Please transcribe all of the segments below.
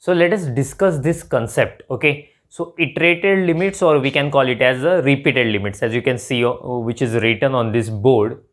So let us discuss this concept. Okay, so iterated limits, or we can call it as the repeated limits, as you can see, which is written on this board.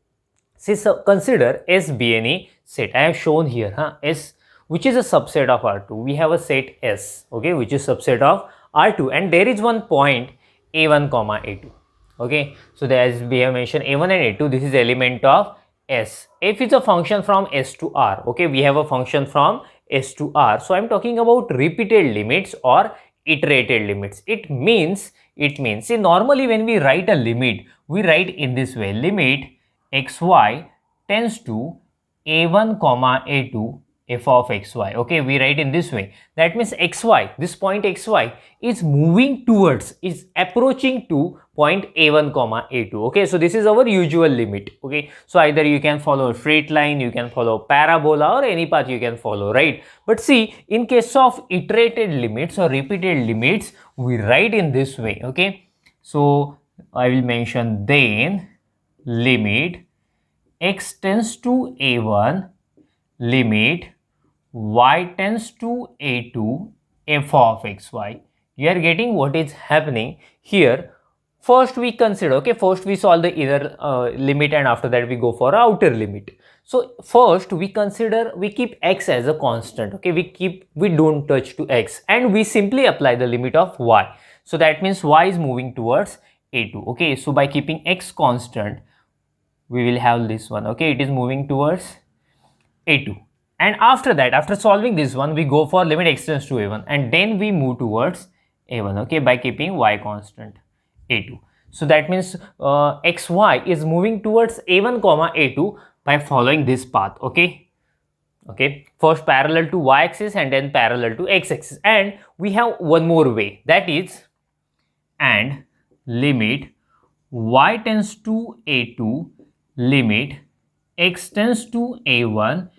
See, so consider SBNE set. I have shown here, S, which is a subset of R2. We have a set S, okay, which is subset of R2, and there is one point A1 comma A2. Okay, so as we have mentioned, A1 and A2, this is element of S. F is a function from S to R. Okay, we have a function from S to R. So I am talking about repeated limits or iterated limits. It means, see, normally when we write a limit, we write in this way: limit xy tends to a1 comma a2 f of xy. Okay, we write in this way. That means xy, this point xy is moving towards, is approaching to point a1 comma a2. Okay, so this is our usual limit. Okay, so either you can follow a straight line, you can follow parabola, or any path you can follow, right? But see, in case of iterated limits or repeated limits, we write in this way. Okay, so I will mention then limit x tends to a1, limit y tends to a2 f of xy. You are getting what is happening here. First we consider, okay, first we solve the inner limit, and after that we go for outer limit. So first we consider, we keep x as a constant. Okay, we don't touch to x, and we simply apply the limit of y. So that means y is moving towards a2. Okay, so by keeping x constant, we will have this one. Okay, it is moving towards a2, and after that, after solving this one, we go for limit x tends to a1, and then we move towards a1. Okay, by keeping y constant a2. So that means xy is moving towards a1 comma a2 by following this path. Okay, first parallel to y axis and then parallel to x axis. And we have one more way, that is, and limit y tends to a2, limit x tends to a1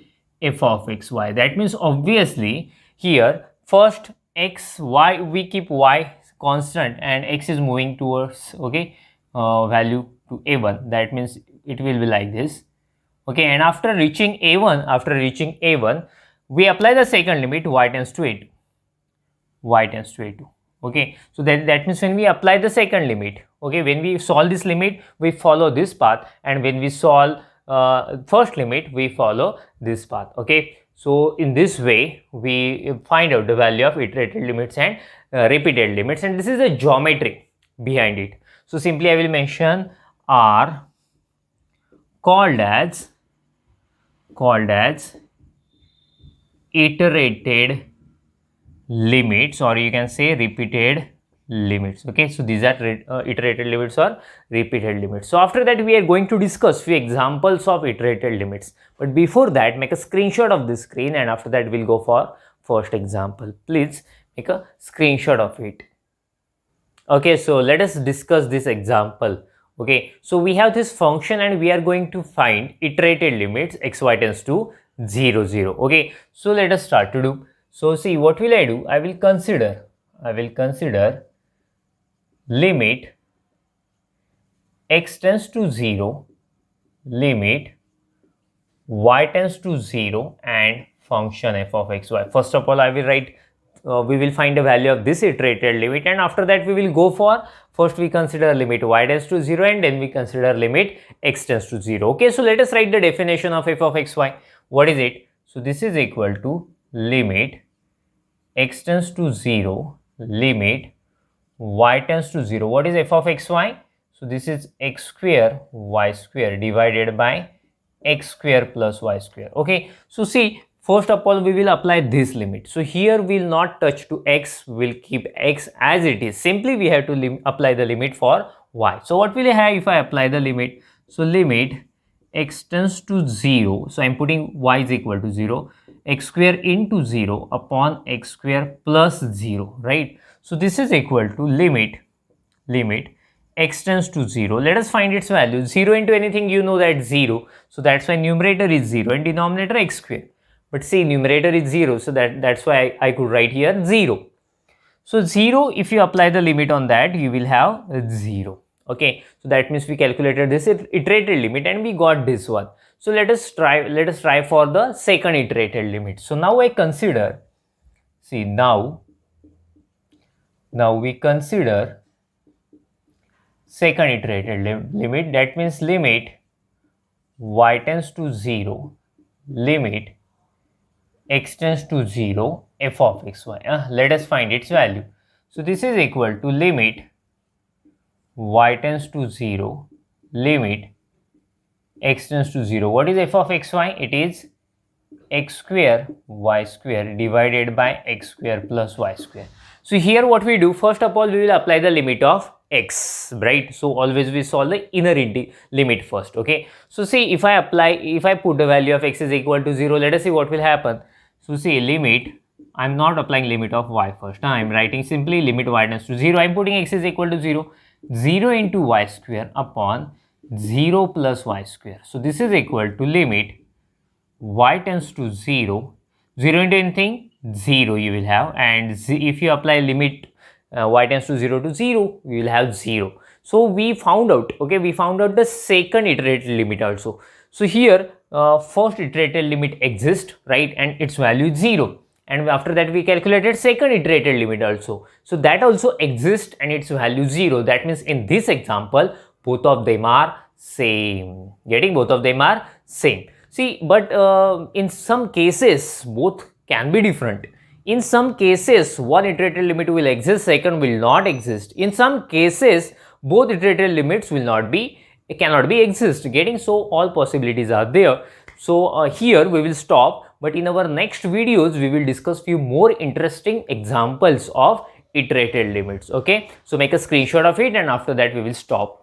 f of xy. That means obviously here first x, y, we keep y constant and x is moving towards, okay, value to a1. That means it will be like this. Okay, and after reaching a1, we apply the second limit, y tends to a2. Okay, so that means when we apply the second limit, okay, when we solve this limit, we follow this path, and when we solve first limit, we follow this path. Okay, so in this way we find out the value of iterated limits and repeated limits, and this is the geometry behind it. So simply I will mention are called as iterated limits, or you can say repeated limits. Okay, so these are iterated limits or repeated limits. So after that, we are going to discuss few examples of iterated limits, but before that, make a screenshot of this screen, and after that we'll go for first example. Please make a screenshot of it. Okay, so let us discuss this example. Okay, so we have this function and we are going to find iterated limits xy tends to 0, 0. Okay, so let us start to do. So see, what will I do? I will consider limit x tends to 0, limit y tends to 0, and function f of xy. First of all, I will write, we will find the value of this iterated limit, and after that we will go for, first we consider limit y tends to 0, and then we consider limit x tends to 0. Okay, so let us write the definition of f of xy. What is it? So this is equal to limit x tends to 0, limit y tends to 0. What is f of xy? So this is x square y square divided by x square plus y square. Okay, so see, first of all we will apply this limit. So here we will not touch to x, we will keep x as it is. Simply we have to apply the limit for y. So what will I have if I apply the limit? So limit x tends to 0, so I am putting y is equal to 0, x square into 0 upon x square plus 0, right? So this is equal to limit x tends to 0. Let us find its value. 0 into anything, you know that 0. So that's why numerator is 0 and denominator x square. But see, numerator is 0, so that's why I could write here 0. So 0, if you apply the limit on that, you will have 0. Okay, so that means we calculated this iterated limit and we got this one. So let us try for the second iterated limit. So now I consider See, now we consider second iterated limit. That means limit y tends to 0, limit x tends to 0, f of xy. Let us find its value. So this is equal to limit y tends to 0, limit x tends to 0. What is f of xy? It is x square y square divided by x square plus y square. So here what we do, first of all we will apply the limit of x, right? So always we solve the inner limit first, okay? So see, if I put the value of x is equal to 0, let us see what will happen. So see, limit, I am not applying limit of y first, I am writing simply limit y tends to 0, I am putting x is equal to 0, 0 into y square upon 0 plus y square. So this is equal to limit y tends to 0, 0 into anything, 0 you will have, and if you apply limit y tends to 0 to 0, we will have 0. So we found out, okay, we found out the second iterated limit also. So here first iterated limit exists, right, and its value is 0, and after that we calculated second iterated limit also. So that also exists and its value 0. That means in this example both of them are same. Getting? Both of them are same. See, but in some cases both can be different. In some cases one iterated limit will exist, second will not exist. In some cases both iterated limits cannot be exist. Getting? So all possibilities are there. So here we will stop, but in our next videos we will discuss few more interesting examples of iterated limits. Okay, so make a screenshot of it and after that we will stop.